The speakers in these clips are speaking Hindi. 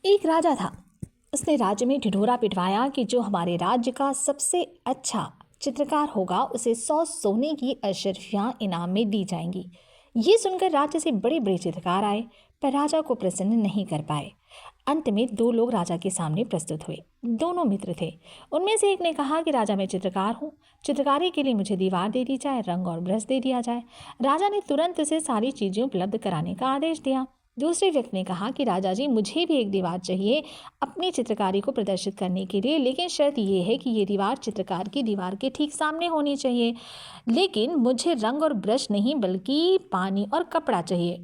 एक राजा था। उसने राज्य में ढिढोरा पिटवाया कि जो हमारे राज्य का सबसे अच्छा चित्रकार होगा उसे 100 सोने की अशर्फियाँ इनाम में दी जाएंगी। ये सुनकर राज्य से बड़े बड़े चित्रकार आए, पर राजा को प्रसन्न नहीं कर पाए। अंत में 2 लोग राजा के सामने प्रस्तुत हुए। दोनों मित्र थे। उनमें से एक ने कहा कि राजा, मैं चित्रकार हूँ, चित्रकारी के लिए मुझे दीवार दे दी जाए, रंग और ब्रश दे दिया जाए। राजा ने तुरंत उसे सारी चीज़ें उपलब्ध कराने का आदेश दिया। दूसरे व्यक्ति ने कहा कि राजा जी, मुझे भी एक दीवार चाहिए अपनी चित्रकारी को प्रदर्शित करने के लिए, लेकिन शर्त यह है कि ये दीवार चित्रकार की दीवार के ठीक सामने होनी चाहिए। लेकिन मुझे रंग और ब्रश नहीं बल्कि पानी और कपड़ा चाहिए।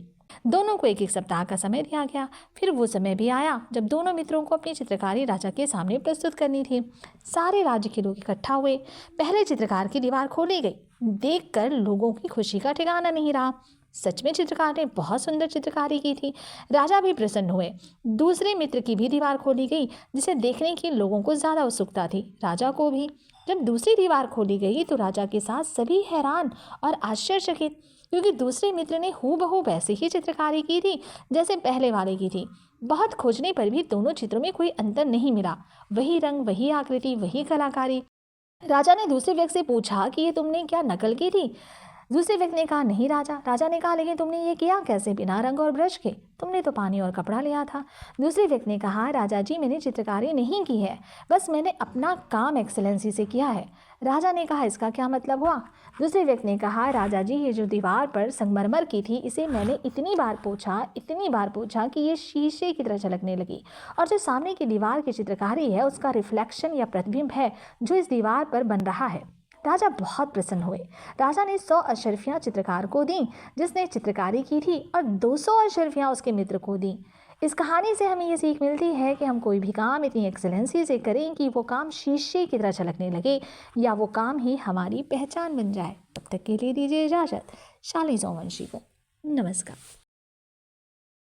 दोनों को 1-1 सप्ताह का समय दिया गया। फिर वो समय भी आया जब दोनों मित्रों को अपनी चित्रकारी राजा के सामने प्रस्तुत करनी थी। सारे राज्य के लोग इकट्ठा हुए। पहले चित्रकार की दीवार खोली गई। देखकर लोगों की खुशी का ठिकाना नहीं रहा। सच में चित्रकार ने बहुत सुंदर चित्रकारी की थी। राजा भी प्रसन्न हुए। दूसरे मित्र की भी दीवार खोली गई, जिसे देखने की लोगों को ज़्यादा उत्सुकता थी, राजा को भी। जब दूसरी दीवार खोली गई तो राजा के साथ सभी हैरान और आश्चर्यचकित, क्योंकि दूसरे मित्र ने हूबहू वैसे ही चित्रकारी की थी जैसे पहले वाले की थी। बहुत खोजने पर भी दोनों चित्रों में कोई अंतर नहीं मिला। वही रंग, वही आकृति, वही कलाकारी। राजा ने दूसरे व्यक्ति से पूछा कि ये तुमने क्या नकल की थी? दूसरे व्यक्ति ने कहा, नहीं राजा। राजा ने कहा, लेकिन तुमने ये किया कैसे बिना रंग और ब्रश के? तुमने तो पानी और कपड़ा लिया था। दूसरे व्यक्ति ने कहा, राजा जी, मैंने चित्रकारी नहीं की है, बस मैंने अपना काम एक्सेलेंसी से किया है। राजा ने कहा, इसका क्या मतलब हुआ? दूसरे व्यक्ति ने कहा, राजा जी, ये जो दीवार पर संगमरमर की थी, इसे मैंने इतनी बार पोंछा कि ये शीशे की तरह झलकने लगी, और जो सामने की दीवार की चित्रकारी है उसका रिफ्लेक्शन या प्रतिबिंब है जो इस दीवार पर बन रहा है। राजा बहुत प्रसन्न हुए। राजा ने 100 अशर्फियाँ चित्रकार को दी जिसने चित्रकारी की थी, और 200 अशर्फियाँ उसके मित्र को दी। इस कहानी से हमें ये सीख मिलती है कि हम कोई भी काम इतनी एक्सेलेंसी से करें कि वो काम शीशे की तरह झलकने लगे, या वो काम ही हमारी पहचान बन जाए। तब तक के लिए दीजिए इजाज़त। शालिनी सोमवंशी को नमस्कार।